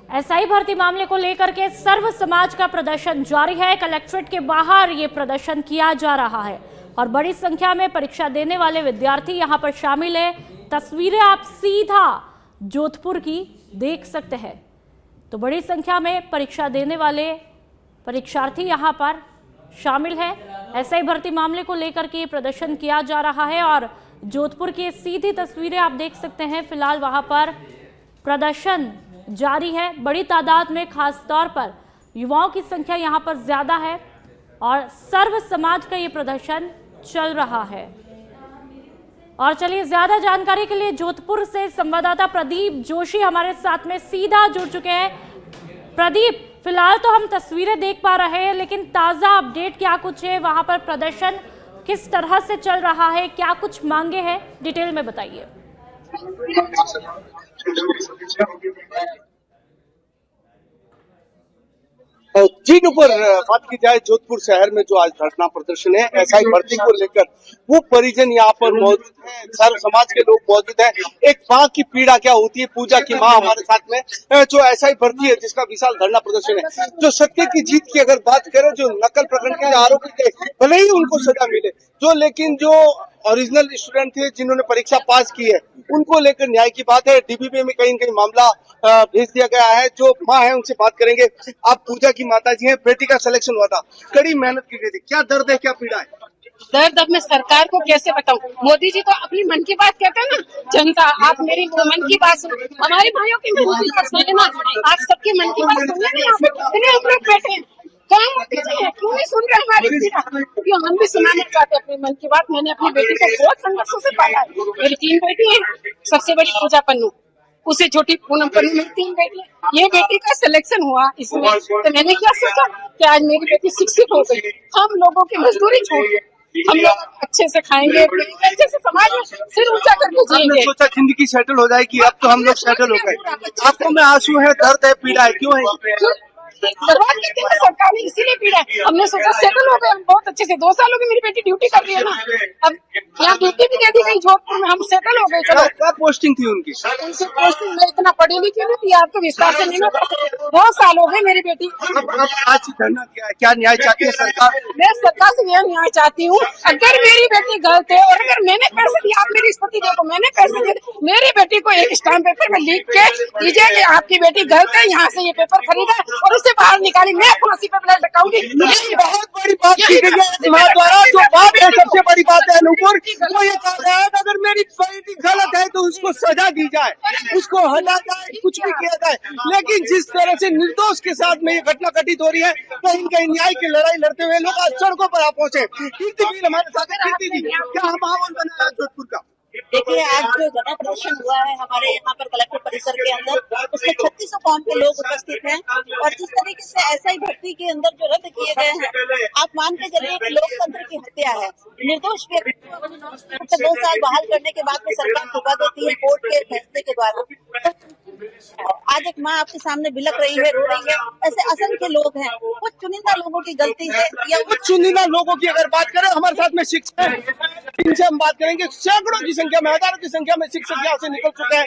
SI भर्ती मामले को लेकर के सर्व समाज का प्रदर्शन जारी है। कलेक्ट्रेट के बाहर ये प्रदर्शन किया जा रहा है और बड़ी संख्या में परीक्षा देने वाले विद्यार्थी यहां पर शामिल है। तस्वीरें आप सीधा जोधपुर की देख सकते हैं। तो बड़ी संख्या में परीक्षा देने वाले परीक्षार्थी यहां पर शामिल है। एसआई भर्ती मामले को लेकर के प्रदर्शन किया जा रहा है और जोधपुर की सीधी तस्वीरें आप देख सकते हैं। फिलहाल वहां पर प्रदर्शन जारी है। बड़ी तादाद में खास तौर पर युवाओं की संख्या यहां पर ज्यादा है और सर्व समाज का ये प्रदर्शन चल रहा है। और चलिए, ज्यादा जानकारी के लिए जोधपुर से संवाददाता प्रदीप जोशी हमारे साथ में सीधा जुड़ चुके हैं। प्रदीप, फिलहाल तो हम तस्वीरें देख पा रहे हैं, लेकिन ताजा अपडेट क्या कुछ है? वहां पर प्रदर्शन किस तरह से चल रहा है, क्या कुछ मांगे हैं, डिटेल में बताइए। जी ऊपर बात की जाए जोधपुर शहर में जो आज धरना प्रदर्शन है एसआई भर्ती को लेकर, वो परिजन यहाँ पर मौजूद है, सर्व समाज के लोग मौजूद हैं। एक माँ की पीड़ा क्या होती है, पूजा की माँ हमारे साथ में, जो एसआई भर्ती है जिसका विशाल धरना प्रदर्शन है। जो सत्य की जीत की अगर बात करें, जो नकल प्रकरण के आरोपी थे भले ही उनको सजा मिले, लेकिन जो ओरिजिनल स्टूडेंट थे जिन्होंने परीक्षा पास की है उनको लेकर न्याय की बात है। डीबीबी में कहीं कहीं मामला भेज दिया गया है। जो माँ है उनसे बात करेंगे। आप पूजा की माता जी हैं, बेटी का सिलेक्शन हुआ था, कड़ी मेहनत की गई थी, क्या दर्द है, क्या पीड़ा है? दर्द अब मैं सरकार को कैसे बताऊं? मोदी जी तो अपनी मन की बात कहते हैं ना, जनता आप मेरी मन की बात सुनो, हमारे भाइयों की मन की बात सुने ना, आप सबकी मन की बात सुन लेना। यहाँ पे इतने लोग बैठे हैं, काम क्यों नहीं सुन रहे हमारी पीड़ा? क्यों हम भी सुनाना चाहते हैं अपनी मन की बात। मैंने अपनी बेटी को बहुत संघर्षों से पाला है। मेरी 3 बेटी है, सबसे बड़ी पूजा पन्नू, उसे छोटी पूनम पन्नू, मेरी 3 बेटी। ये बेटी का सिलेक्शन हुआ इसमें, तो मैंने क्या सोचा कि आज मेरी बेटी शिक्षित हो गई, हम लोगों की मजदूरी छोड़ गई, हम लोग अच्छे से खाएंगे, अच्छे से समाज में सिर ऊंचा करके जिएंगे। सोचा जिंदगी सेटल हो जाएगी, अब तो हम लोग सेटल हो गए। आंखों में आंसू है, दर्द है, पीड़ा है, क्यों है? बर्बाद करती है सरकार ने, इसीलिए पीड़ा है। हमने सोचा सेटल हो गए हम बहुत अच्छे से, 2 साल हो गए मेरी बेटी ड्यूटी कर रही है ना, अब यहाँ ड्यूटी भी दे दी गई जोधपुर में, हम सेटल हो गए। चलो, क्या पोस्टिंग थी उनकी? उनसे पोस्टिंग मैं इतना पढ़ी लिखी नहीं थी, आपको विस्तार से नहीं बता, 2 साल हो गए मेरी बेटी। अब आज धरना क्या न्याय चाहती है सरकार? मैं सरकार से यह न्याय चाहती हूँ, अगर मेरी बेटी गलत है और अगर मैंने पैसे दिए, आप मेरी स्थिति देखो, मैंने पैसे दिए, मेरी बेटी को एक स्टाम्प पेपर में लिख के दीजिए कि आपकी बेटी गलत है, यहाँ से ये पेपर खरीदा और उसे बाहर निकाली, मैं फांसी पे ब्लड लगाऊंगी। बहुत बड़ी बात की गई है द्वारा। जो बात है सबसे बड़ी बात है अनुपुर, वो ये कह रहा है अगर मेरी बेटी गलत है तो उसको सजा दी जाए, उसको हटा जाए, कुछ भी किया जाए। लेकिन जिस तरह से निर्दोष के साथ में ये घटना घटित हो रही है, कहीं कहीं न्याय की लड़ाई लड़ते हुए लोग आज सड़कों पर आ पहुंचे। कीर्ति भी हमारे साथ है। कीर्ति जी, क्या माहौल बना है जोधपुर का? देखिए, आज जो धरना प्रदर्शन हुआ है हमारे यहाँ पर कलेक्टर परिसर के अंदर, उसमें 3600 कौम के लोग उपस्थित हैं और जिस तरीके से एसआई भर्ती के अंदर जो रद्द किए गए हैं, आप मान के चलिए कि लोकतंत्र की हत्या है। निर्दोष व्यक्ति को 2 साल बहाल करने के बाद में सरकार ठुका देती है कोर्ट के फैसले के द्वारा। आज एक माँ आपके सामने बिलक रही है, रो रही है। ऐसे असंख्य लोग हैं, कुछ चुनिंदा लोगों की गलती है या कुछ चुनिंदा लोगों की अगर बात करें, हमारे साथ में शिक्षक हैं, इनसे हम बात करेंगे। सैकड़ों की संख्या में, हजारों की संख्या में शिक्षक यहाँ से निकल चुके हैं।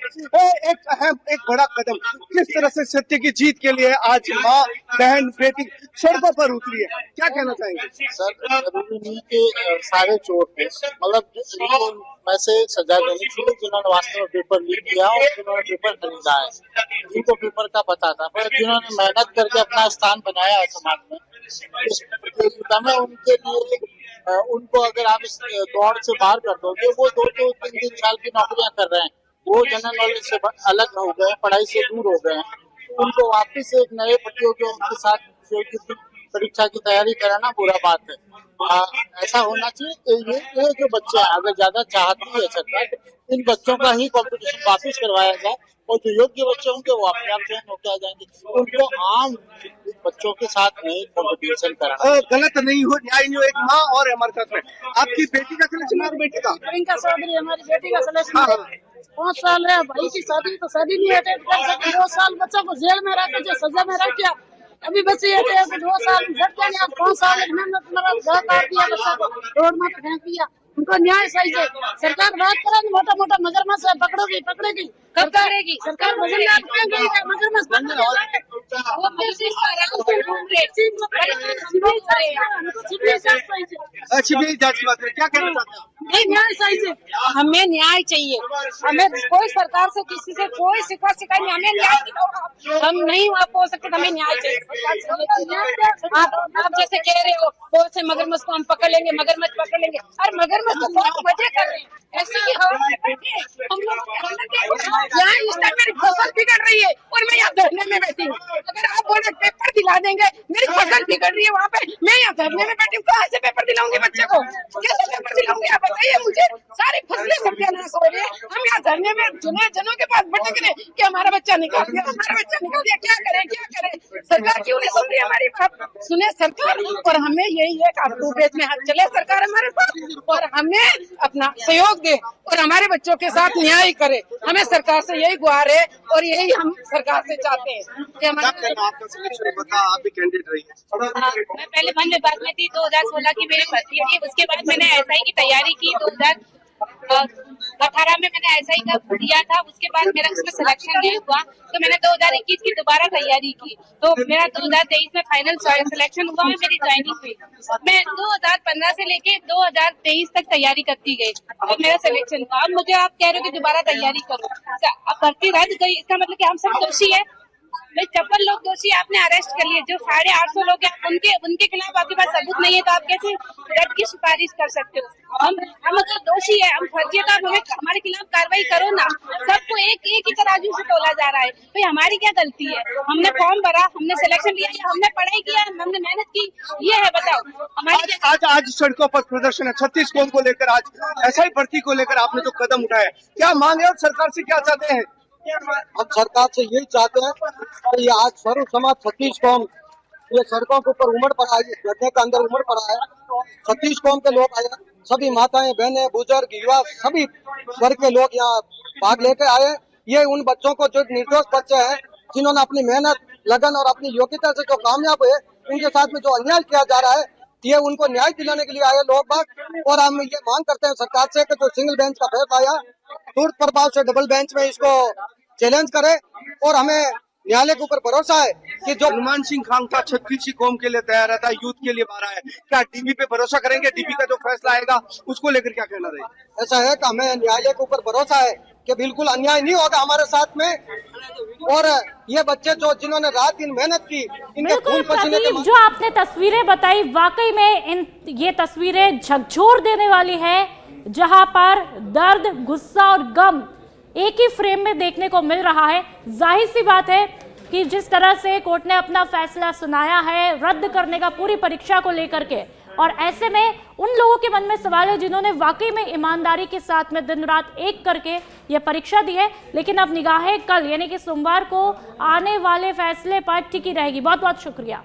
एक अहम, एक बड़ा कदम किस तरह से सत्य की जीत के लिए आज माँ, बहन, बेटी सड़कों पर उतरी है, क्या कहना चाहेंगे? सर, जरूरी नहीं कि सारे चोर थे, मतलब वैसे सजा देनी चाहिए जिन्होंने वास्तव में पेपर लीक किया और जिन्होंने पेपर खरीदा है, जिनको पेपर का पता था, पर जिन्होंने मेहनत करके अपना स्थान बनाया है समाज में इस प्रतियोगिता में, उनके लिए उनको अगर आप इस दौड़ से बाहर कर दोगे, वो 2-3 साल की नौकरियां कर रहे हैं, वो जनरल नॉलेज से अलग हो गए, पढ़ाई से दूर हो गए हैं, उनको वापस एक नए प्रतियोगियों के साथ परीक्षा की तैयारी कराना बुरा बात है। ऐसा होना चाहिए। ये जो बच्चे हैं, अगर ज्यादा चाहती है सरकार, इन बच्चों का ही कंपटीशन वापस करवाया जाए और जो योग्य बच्चे होंगे वो अपने आप चयन होकर आ जाएंगे। उनको आम बच्चों के साथ नहीं कंपटीशन कराना। गलत नहीं हो, न्याय नहीं हो। एक माँ और हमारे साथ में, आपकी बेटी का सिलेक्शन है? बेटी का प्रियंका चौधरी, हमारी बेटी का सिलेक्शन 5 साल है। भाई की शादी तो शादी नहीं अटेंड कर सके, 2 साल बच्चों को जेल में रखा, जो सजा में रख दिया, अभी बच्चे ये थे 2 साल झट जाने, 5 साल मेहनत काट दिया, बच्चा को रोड में फेंक दिया। उनको न्याय चाहिए। सरकार बात करे मोटा मोटा मगरमच्छ पकड़ेगी कब करेगी सरकार? मगरमच्छ वो सीबीआई जांच की बात करें, क्या कहना चाहते हैं? नहीं, न्याय चाहिए, हमें न्याय चाहिए। हमें कोई सरकार से किसी से कोई शिकायत नहीं, हमें न्याय दिलाओ। हम नहीं आप हो सकते, हमें न्याय चाहिए। आप जैसे कह रहे हो बहुत से मगरमच्छ को हम पकड़ लेंगे, मगरमच्छ पकड़ लेंगे, और मगरमच्छ तो बहुत मजे कर रहे हैं ऐसे ही हम लोग यहाँ इस टाइम मेरी फसल बिगड़ रही है और मैं यहाँ धरने में बैठी हूँ। अगर आप बोले पेपर दिला देंगे, मेरी फसल बिगड़ रही है वहाँ पे, मैं यहाँ धरने में बैठी हूँ, कहाँ से पेपर दिलाऊंगी बच्चे को? कैसे पेपर दिलाऊंगी आप बताइए मुझे? सारी फसलें सत्यानाश हो रही है, हम यहाँ धरने में जनों के पास भटक रहे कि हमारा बच्चा निकाल दिया, हमारा बच्चा निकाल दिया, क्या करें? सरकार क्यों नहीं सुन रही हमारी बात? सुने सरकार, और हमें यही है कि आप बेच में हाथ चले सरकार हमारे साथ, और हमें अपना सहयोग दे और हमारे बच्चों के साथ न्याय करे। हमें सरकार से यही गुहार है और यही हम सरकार से चाहते हैं कि हमारे। आपका सिलेक्शन बता, आप भी कैंडिडेट रही है। मैं पहले वन विभाग में थी, 2016 की मेरी भर्ती थी। उसके बाद मैंने एसआई की तैयारी की, 2018 में मैंने एसआई का दिया था। उसके बाद मेरा उसमें सिलेक्शन नहीं हुआ, तो मैंने 2021 की दोबारा तैयारी की, तो मेरा 2023 में फाइनल सिलेक्शन हुआ और मेरी ज्वाइनिंग हुई। मैं 2015 से लेके 2023 तक तैयारी करती गई और मेरा सिलेक्शन हुआ। अब मुझे आप कह रहे हो कि दोबारा तैयारी करो, अब भर्ती रद्द गई, इसका मतलब कि हम सब दोषी है? भाई 56 लोग दोषी आपने अरेस्ट कर लिए, जो 850 लोग हैं उनके खिलाफ आपके पास सबूत नहीं है, तो आप कैसे रद्द की सिफारिश कर सकते हो? हम अगर दोषी है, हम फर्जी है, तो हमारे खिलाफ कार्रवाई करो ना। सबको एक ही तराजू से तोला जा रहा है, भाई हमारी क्या गलती है? हमने फॉर्म भरा, हमने सिलेक्शन लिया, हमने पढ़ाई किया, हमने मेहनत की, ये है बताओ हमारी। आज सड़कों पर प्रदर्शन है 36 कौम को लेकर, आज एसआई भर्ती को लेकर आपने जो कदम उठाया, क्या मांग है और सरकार से क्या चाहते हैं? हम सरकार से यही चाहते हैं कि ये आज सर्व समाज 36 कौम ये सड़कों के ऊपर उमड़ पड़ा है, गड्ढे के अंदर उमड़ पड़ा है। 36 कौम के लोग आए, सभी माताएं, बहनें, बुजुर्ग, युवा, सभी वर्ग के लोग यहाँ भाग लेके आए। ये उन बच्चों को जो निर्दोष बच्चे हैं, जिन्होंने अपनी मेहनत, लगन और अपनी योग्यता से जो कामयाब हुए, उनके साथ में जो अन्याय किया जा रहा है, ये उनको न्याय दिलाने के लिए आए लोग बाग। और हम ये मांग करते हैं सरकार से कि जो सिंगल बेंच का फैसला आया, तुरंत प्रभाव से डबल बेंच में इसको चैलेंज करे। और हमें न्यायालय के ऊपर भरोसा है कि जो हनुमान सिंह खांगता 36 कौम के लिए तैयार रहता है, यूथ के लिए बारह है, क्या डीबी पे भरोसा करेंगे? डीबी का जो फैसला आएगा उसको लेकर क्या कहना रहेगा? ऐसा है कि हमें न्यायालय के ऊपर भरोसा है कि बिल्कुल अन्याय नहीं होगा हमारे साथ में। और ये बच्चे जो जिन्होंने रात दिन मेहनत की, इनके खून पसीने के जो आपने तस्वीरें बताई, वाकई में ये तस्वीरें झकझोर देने वाली है, जहां पर दर्द, गुस्सा और गम एक ही फ्रेम में देखने को मिल रहा है। जाहिर सी बात है कि जिस तरह से कोर्ट ने अपना फैसला सुनाया है रद्द करने का पूरी परीक्षा को लेकर के, और ऐसे में उन लोगों के मन में सवाल है जिन्होंने वाकई में ईमानदारी के साथ में दिन रात एक करके ये परीक्षा दी है, लेकिन अब निगाहें कल यानी कि सोमवार को आने वाले फैसले पर टिकी रहेगी। बहुत बहुत शुक्रिया।